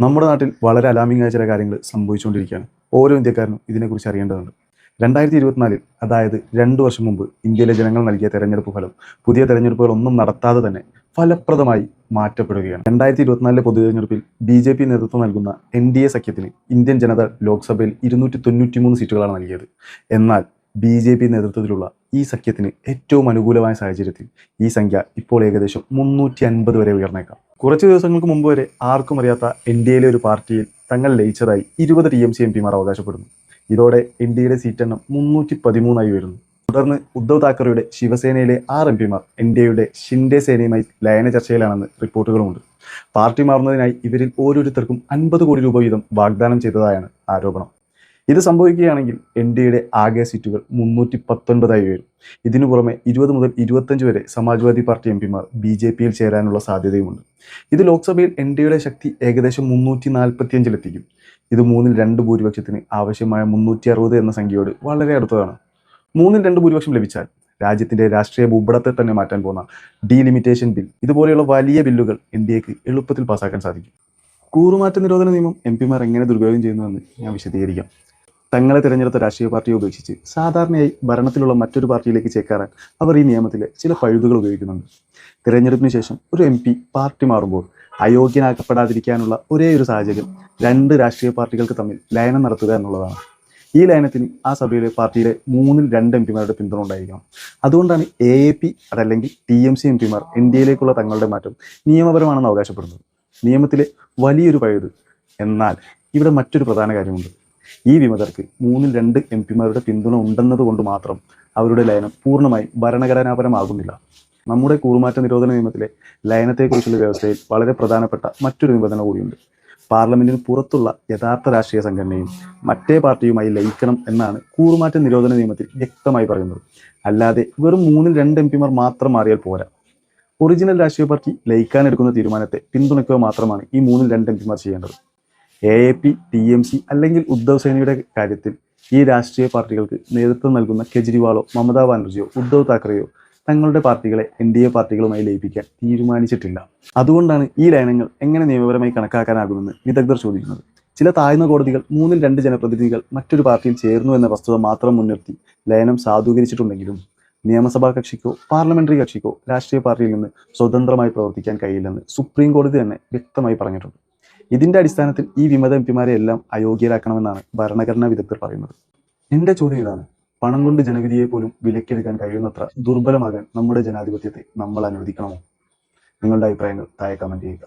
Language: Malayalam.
നമ്മുടെ നാട്ടിൽ വളരെ അലാമിംഗ് ആയ ചില കാര്യങ്ങൾ സംഭവിച്ചുകൊണ്ടിരിക്കുകയാണ്. ഓരോ ഇന്ത്യക്കാരനും ഇതിനെക്കുറിച്ച് അറിയേണ്ടതുണ്ട്. 2024 അതായത് 2 വർഷം മുമ്പ് ഇന്ത്യയിലെ ജനങ്ങൾ നൽകിയ തെരഞ്ഞെടുപ്പ് ഫലം പുതിയ തെരഞ്ഞെടുപ്പുകളൊന്നും നടത്താതെ തന്നെ ഫലപ്രദമായി മാറ്റപ്പെടുകയാണ്. 2024 പൊതു തെരഞ്ഞെടുപ്പിൽ BJP നേതൃത്വം നൽകുന്ന NDA സഖ്യത്തിന് ഇന്ത്യൻ ജനത ലോക്സഭയിൽ 293 സീറ്റുകളാണ് നൽകിയത്. എന്നാൽ BJP നേതൃത്വത്തിലുള്ള ഈ സഖ്യത്തിന് ഏറ്റവും അനുകൂലമായ സാഹചര്യത്തിൽ ഈ സംഖ്യ ഇപ്പോൾ ഏകദേശം 350 വരെ ഉയർന്നേക്കാം. കുറച്ച് ദിവസങ്ങൾക്ക് മുമ്പ് വരെ ആർക്കും അറിയാത്ത NDAയിലെ ഒരു പാർട്ടിയിൽ തങ്ങൾ ലയിച്ചതായി 20 TMC MPമാർ അവകാശപ്പെടുന്നു. ഇതോടെ NDAയുടെ സീറ്റ് എണ്ണം 313 വരുന്നു. തുടർന്ന് ഉദ്ധവ് താക്കറെയുടെ ശിവസേനയിലെ 6 MPമാർ NDAയുടെ ഷിൻഡെ സേനയുമായി ലയന ചർച്ചയിലാണെന്ന് റിപ്പോർട്ടുകളുമുണ്ട്. പാർട്ടി മാറുന്നതിനായി ഇവരിൽ ഓരോരുത്തർക്കും 50 കോടി രൂപ വീതം വാഗ്ദാനം ചെയ്തതായാണ് ആരോപണം. ഇത് സംഭവിക്കുകയാണെങ്കിൽ NDAയുടെ ആകെ സീറ്റുകൾ 319 വരും. ഇതിനു പുറമെ 20 മുതൽ 25 വരെ സമാജ്വാദി പാർട്ടി MPമാർ BJPയിൽ ചേരാനുള്ള സാധ്യതയുമുണ്ട്. ഇത് ലോക്സഭയിൽ NDAയുടെ ശക്തി ഏകദേശം 345-ലെത്തിക്കും. ഇത് 2/3 ഭൂരിപക്ഷത്തിന് ആവശ്യമായ 360 എന്ന സംഖ്യയോട് വളരെ അടുത്തതാണ്. 2/3 ഭൂരിപക്ഷം ലഭിച്ചാൽ രാജ്യത്തിന്റെ രാഷ്ട്രീയ ഭൂപടത്തെ തന്നെ മാറ്റാൻ പോകുന്ന ഡീലിമിറ്റേഷൻ ബിൽ ഇതുപോലെയുള്ള വലിയ ബില്ലുകൾ NDAക്ക് എളുപ്പത്തിൽ പാസ്സാക്കാൻ സാധിക്കും. കൂറുമാറ്റ നിരോധന നിയമം MPമാർ എങ്ങനെ ദുരുപയോഗം ചെയ്യുന്നുവെന്ന് ഞാൻ വിശദീകരിക്കാം. തങ്ങളെ തിരഞ്ഞെടുത്ത രാഷ്ട്രീയ പാർട്ടിയെ ഉപേക്ഷിച്ച് സാധാരണയായി ഭരണത്തിലുള്ള മറ്റൊരു പാർട്ടിയിലേക്ക് ചേക്കാറാൻ അവർ ഈ നിയമത്തിലെ ചില പഴുതുകൾ ഉപയോഗിക്കുന്നുണ്ട്. തിരഞ്ഞെടുപ്പിന് ശേഷം ഒരു MP പാർട്ടി മാറുമ്പോൾ അയോഗ്യനാക്കപ്പെടാതിരിക്കാനുള്ള ഒരേ ഒരു സാഹചര്യം 2 രാഷ്ട്രീയ പാർട്ടികൾക്ക് തമ്മിൽ ലയനം നടത്തുക എന്നുള്ളതാണ്. ഈ ലയനത്തിന് ആ സഭയിലെ പാർട്ടിയിലെ 3-2 MPമാരുടെ പിന്തുണ ഉണ്ടായിരിക്കണം. അതുകൊണ്ടാണ് AAP അതല്ലെങ്കിൽ TMC MPമാർ NDAയിലേക്കുള്ള തങ്ങളുടെ മാറ്റം നിയമപരമാണെന്ന് അവകാശപ്പെടുന്നത്. നിയമത്തിലെ വലിയൊരു പഴുത്. എന്നാൽ ഇവിടെ മറ്റൊരു പ്രധാന കാര്യമുണ്ട്. ഈ വിമതർക്ക് 3-2 MPമാരുടെ പിന്തുണ ഉണ്ടെന്നതുകൊണ്ട് മാത്രം അവരുടെ ലയനം പൂർണ്ണമായും ഭരണഘടനാപരമാകുന്നില്ല. നമ്മുടെ കൂറുമാറ്റ നിരോധന നിയമത്തിലെ ലയനത്തെക്കുറിച്ചുള്ള വ്യവസ്ഥയിൽ വളരെ പ്രധാനപ്പെട്ട മറ്റൊരു നിബന്ധന കൂടിയുണ്ട്. പാർലമെന്റിന് പുറത്തുള്ള യഥാർത്ഥ രാഷ്ട്രീയ സംഘടനയും മറ്റേ പാർട്ടിയുമായി ലയിക്കണം എന്നാണ് കൂറുമാറ്റ നിരോധന നിയമത്തിൽ വ്യക്തമായി പറയുന്നത്. അല്ലാതെ വെറും 3-2 MPമാർ മാത്രം മാറിയാൽ പോരാ. ഒറിജിനൽ രാഷ്ട്രീയ പാർട്ടി ലയിക്കാനെടുക്കുന്ന തീരുമാനത്തെ പിന്തുണയ്ക്കുക മാത്രമാണ് ഈ 3-2 MPമാർ ചെയ്യേണ്ടത്. AAP, TMC അല്ലെങ്കിൽ ഉദ്ധവ് സേനയുടെ കാര്യത്തിൽ ഈ രാഷ്ട്രീയ പാർട്ടികൾക്ക് നേതൃത്വം നൽകുന്ന കെജ്രിവാളോ മമതാ ബാനർജിയോ ഉദ്ധവ് താക്കറെയോ തങ്ങളുടെ പാർട്ടികളെ NDA പാർട്ടികളുമായി ലയിപ്പിക്കാൻ തീരുമാനിച്ചിട്ടില്ല. അതുകൊണ്ടാണ് ഈ ലയനങ്ങൾ എങ്ങനെ നിയമപരമായി കണക്കാക്കാനാകുമെന്ന് വിദഗ്ധർ ചോദിക്കുന്നത്. ചില താഴ്ന്ന കോടതികൾ 3-2 ജനപ്രതിനിധികൾ മറ്റൊരു പാർട്ടിയിൽ ചേർന്നു എന്ന വസ്തുത മാത്രം മുൻനിർത്തി ലയനം സാധൂകരിച്ചിട്ടുണ്ടെങ്കിലും നിയമസഭാ കക്ഷിക്കോ പാർലമെന്ററി കക്ഷിക്കോ രാഷ്ട്രീയ പാർട്ടിയിൽ നിന്ന് സ്വതന്ത്രമായി പ്രവർത്തിക്കാൻ കഴിയില്ലെന്ന് സുപ്രീം കോടതി തന്നെ വ്യക്തമായി പറഞ്ഞിട്ടുണ്ട്. ഇതിന്റെ അടിസ്ഥാനത്തിൽ ഈ വിമത MPമാരെ എല്ലാം അയോഗ്യരാക്കണമെന്നാണ് ഭരണഘടനാ വിദഗ്ധർ പറയുന്നത്. എന്റെ ചോദ്യം ഇതാണ്: പണം കൊണ്ട് ജനവിധിയെ പോലും വിലക്കെടുക്കാൻ കഴിയുന്നത്ര ദുർബലമാകാൻ നമ്മുടെ ജനാധിപത്യത്തെ നമ്മൾ അനുവദിക്കണമോ? നിങ്ങളുടെ അഭിപ്രായങ്ങൾ താഴെ കമന്റ് ചെയ്യുക.